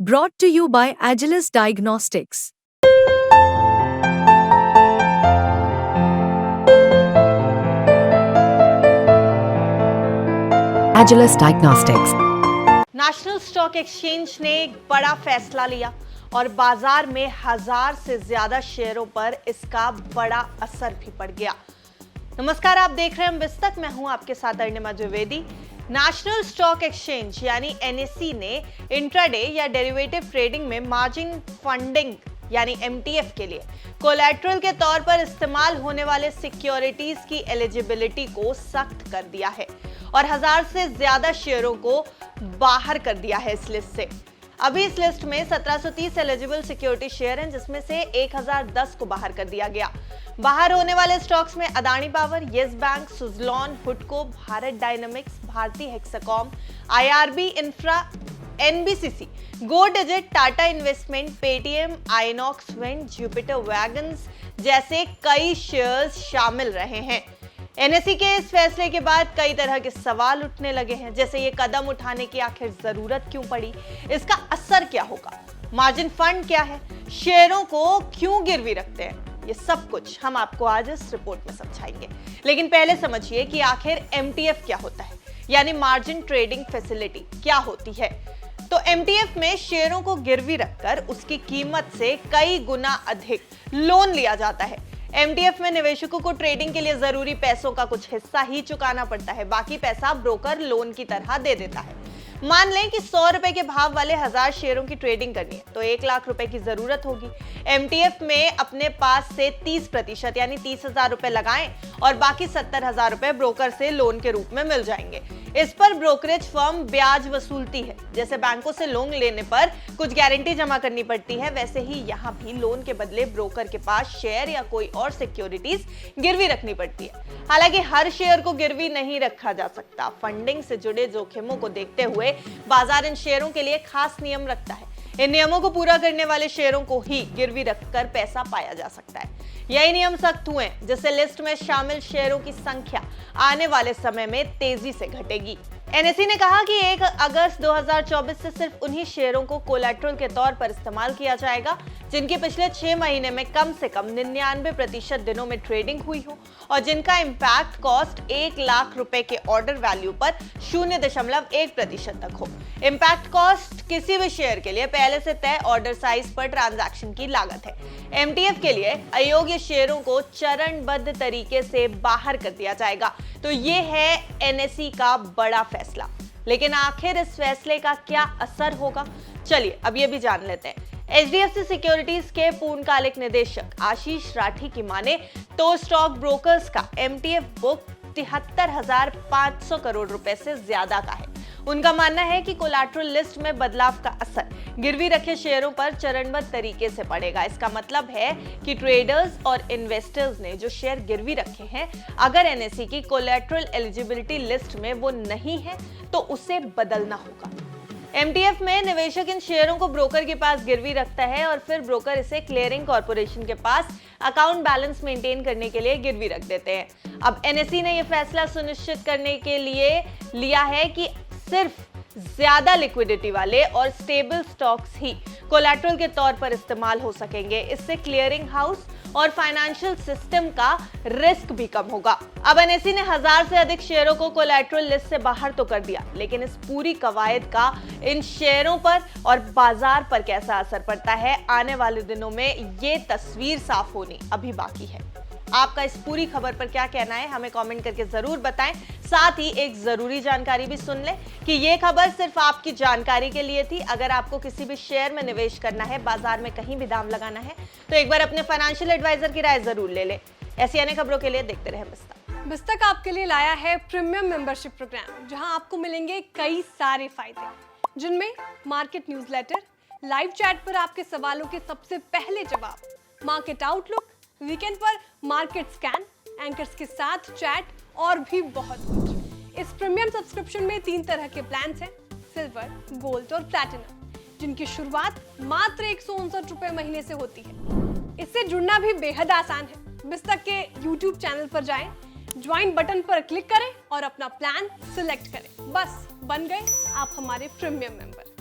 Brought to you by Agilus Diagnostics. Agilus Diagnostics. National stock exchange ने एक बड़ा फैसला लिया और बाजार में 1000 से ज्यादा शेयरों पर इसका बड़ा असर भी पड़ गया। नमस्कार, आप देख रहे हैं बिस्तक। मैं हूं आपके साथ अर्णिमा द्विवेदी। नेशनल स्टॉक एक्सचेंज यानी एनएसई ने इंट्राडे या डेरिवेटिव ट्रेडिंग में मार्जिन फंडिंग यानी एमटीएफ के लिए कोलैटरल के तौर पर इस्तेमाल होने वाले सिक्योरिटीज की एलिजिबिलिटी को सख्त कर दिया है और 1000 से ज्यादा शेयरों को बाहर कर दिया है इस लिस्ट से। अभी इस लिस्ट में 1730 एलिजिबल सिक्योरिटी शेयर हैं, जिसमें से 1010 को बाहर कर दिया गया। बाहर होने वाले स्टॉक्स में Adani power, yes bank, Suzlon, हुडको, Bharat dynamics, Bharti Hexacom, IRB infra, NBCC, go digit, Tata investment, Paytm, INOX wind, Jupiter wagons जैसे कई शेयर्स शामिल रहे हैं। एनएसई के इस फैसले के बाद कई तरह के सवाल उठने लगे हैं, जैसे ये कदम उठाने की आखिर जरूरत क्यों पड़ी, इसका असर क्या होगा, मार्जिन फंड क्या है, शेयरों को क्यों गिरवी रखते हैं, ये सब कुछ हम आपको आज इस रिपोर्ट में समझाएंगे। लेकिन पहले समझिए कि आखिर एमटीएफ क्या होता है, यानी मार्जिन ट्रेडिंग फैसिलिटी क्या होती है। तो एमटीएफ में शेयरों को गिरवी रखकर उसकी कीमत से कई गुना अधिक लोन लिया जाता है। एमटीएफ में निवेशकों को ट्रेडिंग के लिए जरूरी पैसों का कुछ हिस्सा ही चुकाना पड़ता है, बाकी पैसा ब्रोकर लोन की तरह दे देता है। मान लें कि 100 रुपए के भाव वाले 1000 शेयरों की ट्रेडिंग करनी है तो 1 लाख रुपए की जरूरत होगी। एमटीएफ में अपने पास से 30% यानी 30,000 रुपए लगाएं और बाकी 70,000 रुपए ब्रोकर से लोन के रूप में मिल जाएंगे। इस पर ब्रोकरेज फर्म ब्याज वसूलती है। जैसे बैंकों से लोन लेने पर कुछ गारंटी जमा करनी पड़ती है, वैसे ही यहाँ भी लोन के बदले ब्रोकर के पास शेयर या कोई और सिक्योरिटीज गिरवी रखनी पड़ती है। हालांकि हर शेयर को गिरवी नहीं रखा जा सकता। फंडिंग से जुड़े जोखिमों को देखते हुए बाजार इन शेयरों के लिए खास नियम रखता है। इन नियमों को पूरा करने वाले शेयरों को ही गिरवी रखकर पैसा पाया जा सकता है। यही नियम सख्त हुए जिससे लिस्ट में शामिल शेयरों की संख्या आने वाले समय में तेजी से घटेगी। एनएसई ने कहा कि 1 अगस्त 2024 से सिर्फ उन्हीं शेयरों को कोलैटरल के तौर पर इस्तेमाल किया जाएगा जिनकी पिछले 6 महीने में कम से कम 99% दिनों में ट्रेडिंग हुई हो और जिनका इंपैक्ट कॉस्ट 1 लाख रुपए के ऑर्डर वैल्यू पर 0.1% तक हो। इंपैक्ट कॉस्ट किसी भी शेयर के लिए पहले से तय ऑर्डर साइज पर ट्रांजैक्शन की लागत है। एमटीएफ के लिए अयोग्य शेयरों को चरणबद्ध तरीके से बाहर कर दिया जाएगा। तो ये है एनएसई का बड़ा फैसला। लेकिन आखिर इस फैसले का क्या असर होगा, चलिए अब ये भी जान लेते हैं। एचडीएफसी सिक्योरिटीज के पूर्णकालिक निदेशक आशीष राठी की माने तो स्टॉक ब्रोकर्स का एमटीएफ बुक 73,500 करोड़ रुपए से ज्यादा का है। उनका मानना है कि कोलैटरल लिस्ट में बदलाव का असर गिरवी रखे शेयरों पर चरणबद्ध तरीके से पड़ेगा। इसका मतलब है कि ट्रेडर्स और इन्वेस्टर्स ने जो शेयर गिरवी रखे हैं, अगर एनएसई की कोलैटरल एलिजिबिलिटी लिस्ट में वो नहीं है तो उसे बदलना होगा। एमटीएफ में निवेशक इन शेयरों को ब्रोकर के पास गिरवी रखता है और फिर ब्रोकर इसे क्लियरिंग कॉर्पोरेशन के पास अकाउंट बैलेंस मेंटेन करने के लिए गिरवी रख देते हैं। अब एनएसई ने यह फैसला सुनिश्चित करने के लिए लिया है कि सिर्फ ज्यादा लिक्विडिटी वाले और स्टेबल स्टॉक्स ही कोलैटरल के तौर पर इस्तेमाल हो सकेंगे। इससे क्लियरिंग हाउस और फाइनेंशियल सिस्टम का रिस्क भी कम होगा। अब एनएसई ने 1000 से अधिक शेयरों को कोलैटरल लिस्ट से बाहर तो कर दिया, लेकिन इस पूरी कवायद का इन शेयरों पर और बाजार पर कैसा असर पड़ता है, आने वाले दिनों में ये तस्वीर साफ होनी अभी बाकी है। आपका इस पूरी खबर पर क्या कहना है, हमें कमेंट करके जरूर बताएं। साथ ही एक जरूरी जानकारी भी सुन लें कि ये खबर सिर्फ आपकी जानकारी के लिए थी। अगर आपको किसी भी शेयर में निवेश करना है, बाजार में कहीं भी दाम लगाना है, तो एक बार अपने फाइनेंशियल एडवाइजर की राय जरूर ले लें। ऐसी अन्य खबरों के लिए देखते रहें बिस्तक। बिस्तक आपके लिए लाया है प्रीमियम मेंबरशिप प्रोग्राम, जहां आपको मिलेंगे कई सारे फायदे, जिनमें मार्केट न्यूज़लेटर, लाइव चैट पर आपके सवालों के सबसे पहले जवाब, मार्केट आउटलुक, वीकेंड पर मार्केट स्कैन, एंकर्स के साथ चैट और भी बहुत कुछ। इस प्रीमियम सब्सक्रिप्शन में 3 तरह के प्लान्स हैं, सिल्वर, गोल्ड और प्लैटिनम, जिनकी शुरुआत मात्र 159 रुपए महीने से होती है। इससे जुड़ना भी बेहद आसान है। बिस्तक के YouTube चैनल पर जाएं, ज्वाइन बटन पर क्लिक करें और अपना प्लान सिलेक्ट करें। बस बन गए आप हमारे प्रीमियम मेंबर।